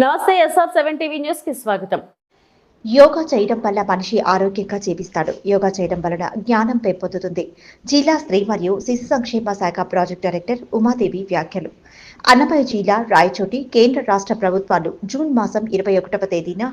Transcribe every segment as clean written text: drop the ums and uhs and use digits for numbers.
నమస్తే SR7 TV news కి స్వాగతం. యోగా చేయడం వల్ల మనిషి ఆరోగ్యంగా జీవిస్తాడు. యోగా చేయడం వలన జ్ఞానం పెంపొందుతుంది. జిల్లా స్త్రీ మరియు శిశు సంక్షేమ శాఖ ప్రాజెక్ట్ డైరెక్టర్ ఉమాదేవి వ్యాఖ్యలు. అన్నమయ్య జిల్లా రాయచోటి కేంద్ర రాష్ట్ర ప్రభుత్వాలు జూన్ మాసం 21వ తేదీన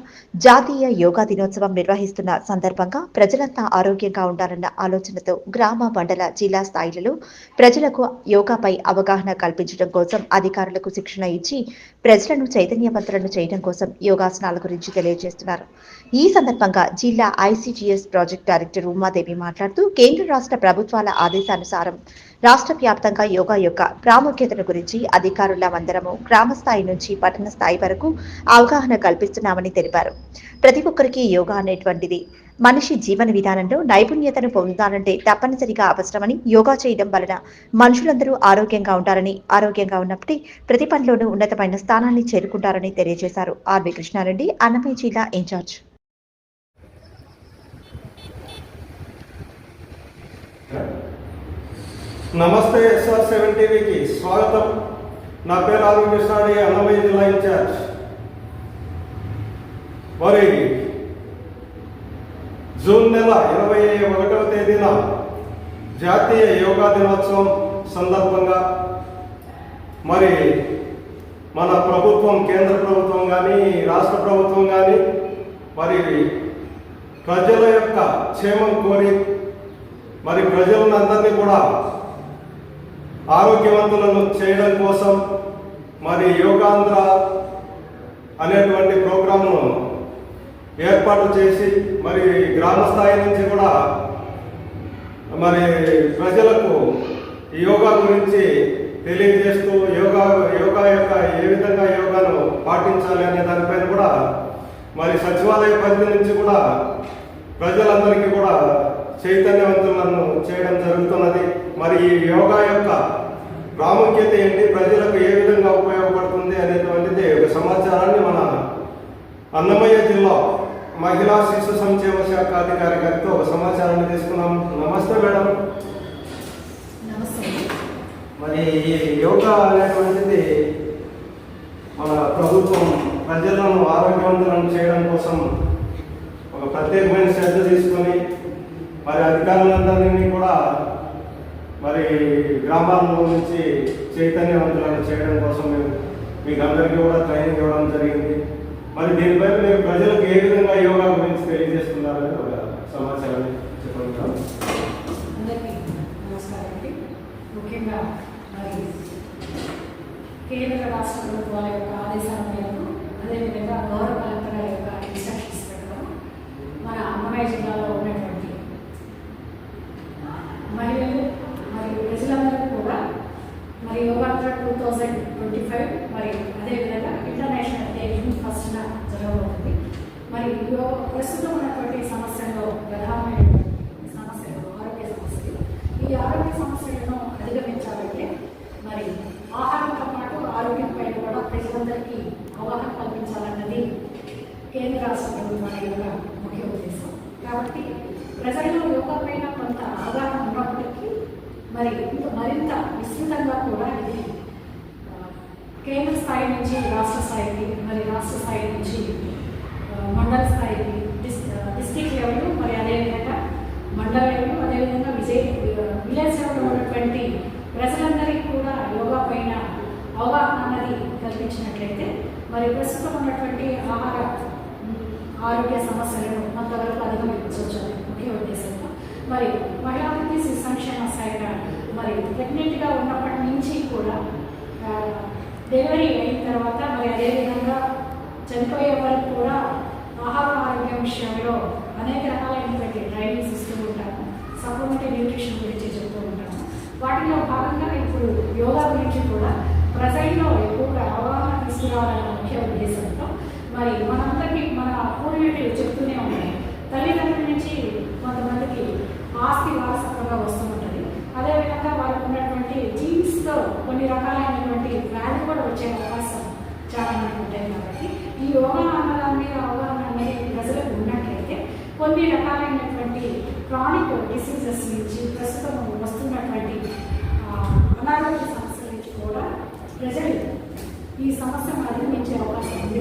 జాతీయ యోగా దినోత్సవం నిర్వహిస్తున్న సందర్భంగా ప్రజలంతా ఆరోగ్యంగా ఉండాలన్న ఆలోచనతో గ్రామ మండల జిల్లా స్థాయిలలో ప్రజలకు యోగాపై అవగాహన కల్పించడం కోసం అధికారులకు శిక్షణ ఇచ్చి ప్రజలను చైతన్యవంతులను చేయడం కోసం యోగాసనాల గురించి తెలియజేస్తున్నారు. ఈ సందర్భంగా జిల్లా ICGS ప్రాజెక్ట్ డైరెక్టర్ ఉమాదేవి మాట్లాడుతూ కేంద్ర రాష్ట్ర ప్రభుత్వాల ఆదేశానుసారం రాష్ట్ర వ్యాప్తంగా యోగా యొక్క ప్రాముఖ్యతను గురించి అధికారులమందరము గ్రామ స్థాయి నుంచి పట్టణ స్థాయి వరకు అవగాహన కల్పిస్తున్నామని తెలిపారు. ప్రతి ఒక్కరికి యోగా అనేటువంటిది మనిషి జీవన విధానంలో నైపుణ్యతను పొందాలంటే తప్పనిసరిగా అవసరమని, యోగా చేయడం వలన మనుషులందరూ ఆరోగ్యంగా ఉంటారని, ఆరోగ్యంగా ఉన్నప్పటి ప్రతి పనిలోనూ ఉన్నతమైన స్థానాన్ని చేరుకుంటారని తెలియజేశారు. ఆర్వి కృష్ణారెడ్డి, అన్నమయ్య జిల్లా ఇన్ఛార్జ్. నమస్తే SR7 టీవీకి స్వాగతం. నా పేరు ఆర్వి కృష్ణారెడ్డి, అన్నమయ్య జిల్లా ఇన్ఛార్జ్. మరి జూన్ నెల 21వ తేదీన జాతీయ యోగా దినోత్సవం సందర్భంగా మరి మన ప్రభుత్వం, కేంద్ర ప్రభుత్వం కానీ రాష్ట్ర ప్రభుత్వం కానీ మరి ప్రజల యొక్క క్షేమం కోరి మరి ప్రజలందరినీ కూడా ఆరోగ్యవంతులను చేయడం కోసం మరి యోగాంధ్ర అనేటువంటి ప్రోగ్రాంను ఏర్పాటు చేసి మరి గ్రామ స్థాయి నుంచి కూడా మరి ప్రజలకు యోగా గురించి తెలియజేస్తూ యోగా యొక్క ఏ విధంగా యోగాను పాటించాలి అనే దానిపైన కూడా మరి సచివాలయ పరిధి నుంచి కూడా ప్రజలందరికీ కూడా చైతన్యవంతులను చేయడం జరుగుతున్నది. మరి ఈ యోగా యొక్క ప్రాముఖ్యత ఏంటి, ప్రజలకు ఏ విధంగా ఉపయోగపడుతుంది అనేటువంటిది ఒక సమాచారాన్ని మన అన్నమయ్య జిల్లా మహిళా శిశు సంక్షేమ శాఖ అధికారి గారితో ఒక సమాచారాన్ని తీసుకున్నాం. నమస్తే మేడం. మరి ఈ యోగా అనేటువంటిది మన ప్రభుత్వం ప్రజలను ఆరోగ్యవంతులను చేయడం కోసం ఒక ప్రత్యేకమైన శ్రద్ధ తీసుకొని మరి అధికారులందరినీ కూడా మరి గ్రామాల్లో నుంచి చైతన్యవంతులను చేయడం కోసం మీకు అందరికీ కూడా ట్రైనింగ్ ఇవ్వడం జరిగింది. మరి దీనిపై మీరు ప్రజలకు ఏ విధంగా యోగా గురించి తెలియజేస్తున్నారని ఒక సమాచారాన్ని చెప్పగలుగుతాం. అందరికీ నమస్కారం అండి. ముఖ్యంగా మరి కేంద్ర రాష్ట్ర ప్రభుత్వాల యొక్క ఆదేశాల మేరకు, అదేవిధంగా గౌరవ కలెక్టర్ గారి యొక్క ఇన్స్ట్రక్షన్స్ ప్రకారం మన అన్నమయ్య జిల్లాలో ఉన్నటువంటి మహిళలు మరియు ప్రజలందరూ కూడా మరి యోగాంధ్ర 2025 మరి అదేవిధంగా ఇంటర్నేషనల్ డే జూన్ 1న జరగబోతుంది. మరి ప్రస్తుతం ఉన్నటువంటి సమస్యల్లో ప్రధానమైనటువంటి సమస్యలు ఆరోగ్య సమస్యలు. ఈ ఆరోగ్య సమస్యలను అధిగమించాలంటే మరి ఆహారంతో పాటు ఆరోగ్యంపై కూడా ప్రజలందరికీ అవగాహన కల్పించాలన్నది కేంద్ర రాష్ట్ర ప్రభుత్వాల యొక్క ముఖ్య ఉద్దేశం. కాబట్టి ప్రజల్లో యోగా పైన కొంత అవగాహన ఉన్నప్పటికీ మరి మరింత విస్తృతంగా కూడా ఇది కేంద్ర స్థాయి నుంచి రాష్ట్ర స్థాయికి, మరి రాష్ట్ర స్థాయి నుంచి మండల స్థాయికి, డిస్ట్రిక్ట్ లెవెల్, మరి అదేవిధంగా మండల లెవెల్, అదేవిధంగా విలేజ్ లెవెల్ ఉన్నటువంటి ప్రజలందరికీ కూడా యోగా పైన అవగాహన అన్నది కల్పించినట్లయితే మరి ప్రస్తుతం ఉన్నటువంటి ఆరోగ్య సమస్యలను కొంతవరకు అధిగమించవచ్చు ముఖ్య ఉద్దేశంతో మరి మహిళాభివృద్ధి శిశు సంక్షేమ శాఖ మరి ప్రెగ్నెంట్గా ఉన్నప్పటి నుంచి కూడా డెలివరీ అయిన తర్వాత మరి అదేవిధంగా చనిపోయే వరకు కూడా ఆరోగ్యం విషయంలో అనేక రకాలైనటువంటి ట్రైనింగ్స్ ఇస్తూ ఉంటాము. సప్లిమెంటరీ న్యూట్రిషన్ గురించి చెప్తూ ఉంటాము. వాటిలో భాగంగా ఇప్పుడు యోగా గురించి కూడా ప్రజల్లో ఎక్కువగా అవగాహన తీసుకురావాలన్న ముఖ్య ఉద్దేశంతో మరి మనందరికీ మన పూర్వీకులు చెప్తూనే ఉన్నాయి. తల్లిదండ్రుల నుంచి కొంతమందికి ఆస్తి వారసత్వంగా వస్తూ ఉంటుంది. అదేవిధంగా వారికి ఉన్నటువంటి జీన్స్తో కొన్ని రకాలైనటువంటి వ్యాధి కూడా వచ్చే అవకాశం చాలా మంది ఉంటాయి. కాబట్టి ఈ యోగా అన్నదాని మీద అవగాహన అనేది ప్రజలకు ఉన్నట్లయితే కొన్ని రకాలైనటువంటి క్రానిక్ డిసీజెస్ నుంచి, ప్రస్తుతం వస్తున్నటువంటి అనారోగ్య సమస్యల నుంచి కూడా ప్రజలు ఈ సమస్యను అధిగమించే అవకాశం ఉంది.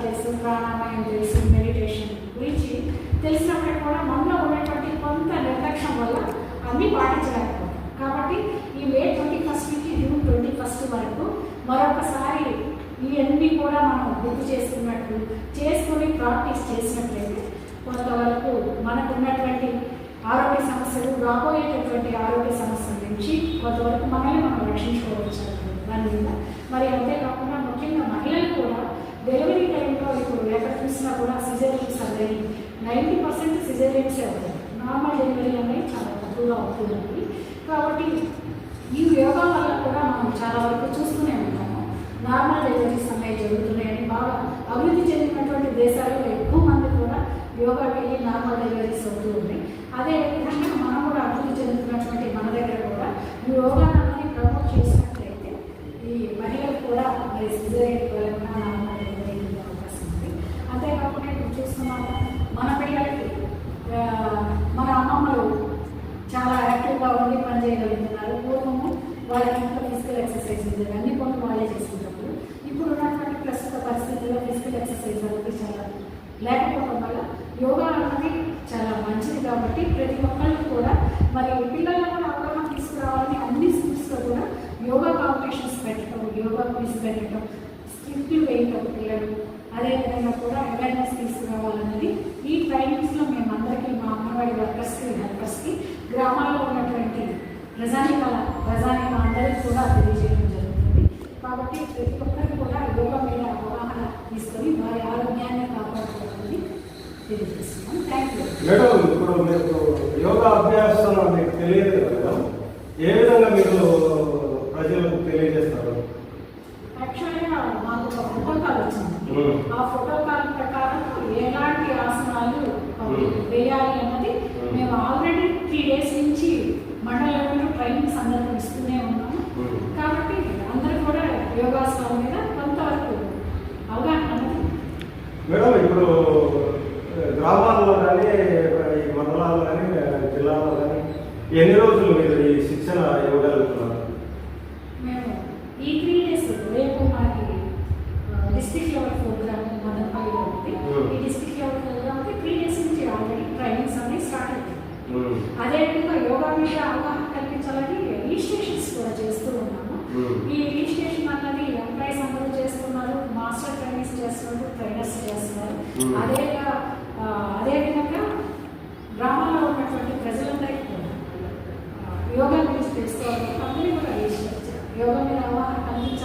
ఎక్సర్సైజెస్, ప్రాణాయామం చేసి మెడిటేషన్ గురించి తెలిసినప్పటికీ కూడా మనలో ఉన్నటువంటి కొంత నిర్లక్ష్యం వల్ల అన్నీ పాటించలేకపోతాం. కాబట్టి ఈ మే 21 నుంచి జూన్ 21 వరకు మరొకసారి ఇవన్నీ కూడా మనం గుర్తు చేసుకున్నట్టు చేసుకుని ప్రాక్టీస్ చేసినట్లయితే కొంతవరకు మనకు ఉన్నటువంటి ఆరోగ్య సమస్యలు, రాబోయేటటువంటి ఆరోగ్య సమస్యల నుంచి కొంతవరకు మనల్ని మనం రక్షించుకోవచ్చు దాని మీద. మరి అంతేకాకుండా ముఖ్యంగా మహిళలు కూడా డెలివరీ టైంలో ఇప్పుడు ఎక్కడ చూసినా కూడా సిజేరియన్స్ అనేది 90% సిజేరియన్సే అవుతాయి. నార్మల్ డెలివరీ అనేది చాలా తక్కువగా అవుతుంది. కాబట్టి ఈ యోగా వల్ల కూడా మనం చాలా వరకు చూస్తూనే ఉంటాము. నార్మల్ డెలివరీస్ అనేవి జరుగుతున్నాయని బాగా అభివృద్ధి చెందినటువంటి దేశాల్లో ఎక్కువ మంది కూడా యోగాకి వెళ్ళి నార్మల్ డెలివరీస్ అవుతూ ఉన్నాయి. అదేవిధంగా మనం కూడా అభివృద్ధి చెందుతున్నటువంటి మన దగ్గర కూడా ఈ యోగా అనేది ప్రమోట్ చేసినట్లయితే ఈ మహిళలు కూడా మరి సిజేరియన్ వెళ్ళకుండా నార్మల్ డెలివరీ అవకాశం ఉంది. అంతేకాకుండా ఇప్పుడు చూస్తున్నాము మన పిల్లలకి మన అమ్మమ్మలు చాలా యాక్టివ్గా ఉండి పనిచేయగలుగుతున్నారు. పూర్వము వాళ్ళకి ఇంట్లో ఫిజికల్ ఎక్సర్సైజ్ ఉండేది, అన్ని పనులు వాళ్ళే చేసుకుంటారు. ఇప్పుడు ఉన్నటువంటి ప్రస్తుత పరిస్థితుల్లో ఫిజికల్ ఎక్సర్సైజ్ అనేది చాలా లేకపోవడం వల్ల యోగా అన్నది చాలా మంచిది. కాబట్టి ప్రతి ఒక్కరికి కూడా మరి పిల్లల్లో కూడా అవగాహన తీసుకురావాలని అన్ని స్కూల్స్లో కూడా యోగా కాంపిటీషన్స్ పెట్టడం, యోగా క్విజ్ పెట్టడం, స్క్రిప్ట్లు వేయటం పిల్లలు, అదేవిధంగా కూడా అవేర్నెస్ తీసుకురావాలన్నది ఈ ట్రైనింగ్స్లో మేము అందరికీ మా అంగన్వాడీ వర్కర్స్కి, హెల్పర్స్కి, గ్రామాల్లో ఉన్నటువంటి ప్రజానిక అందరికీ కూడా తెలియజేయడం జరుగుతుంది. కాబట్టి ప్రతి ఒక్కరికి కూడా యోగా మీద అవగాహన తీసుకొని వారి ఆరోగ్యాన్ని కాపాడుకోవాలని తెలియజేస్తున్నాం. Thank you madam. ఇప్పుడు మీకు యోగా అభ్యాసం మీకు తెలియదు కదా, ఏ విధంగా మీరు ప్రజలకు తెలియజేస్తారు? యాక్చువల్గా మాకు ఒక ప్రోటోకాల్ వచ్చింది. ఆ ప్రోటోకాల్ ప్రకారం ఎలాంటి ఆసనాలు వేయాలి అన్నది మేము ఆల్రెడీ 3 days నుంచి మండల లెవెల్లో ట్రైనింగ్స్ అందరికీ ఇస్తూనే ఉన్నాము. కాబట్టి అందరూ కూడా యోగాసనాల మీద కొంతవరకు అవగాహన అన్నది. మేడం, ఇప్పుడు గ్రామాల్లో కానీ ఈ మండలాల్లో కానీ జిల్లాలో కానీ ఎన్ని రోజులు మీరు ఈ శిక్షణ ఇవ్వగలుగుతున్నారు? మేము ఈ 3 days రేపు మనకి డిస్ట్రిక్ట్ లెవెల్ ప్రోగ్రామ్ మదనపల్లిలో ఉంది. ఈ డిస్ట్రిక్ట్ లెవెల్ ప్రోగ్రామ్కి 3 days నుంచి ఆల్రెడీ ట్రైనింగ్స్ అనేవి స్టార్ట్ అవుతాయి. అదేవిధంగా యోగా మీద అవగాహన కల్పించాలని రిజిస్ట్రేషన్స్ కూడా చేస్తూ ఉన్నాము. ఈ రిజిస్ట్రేషన్ అన్నది ఎంప్లాయీస్ అందరూ చేస్తున్నారు, మాస్టర్ ట్రైనింగ్స్ చేస్తున్నారు, ట్రైనర్స్ చేస్తున్నారు. అదేవిధంగా గ్రామాల్లో ఉన్నటువంటి ప్రజలందరికీ కూడా యోగా గురించి తెలుసుకోవాలి, అందరికీ కూడా రిజిస్టర్ యోగా మీద అవగాహన కల్పించాలి.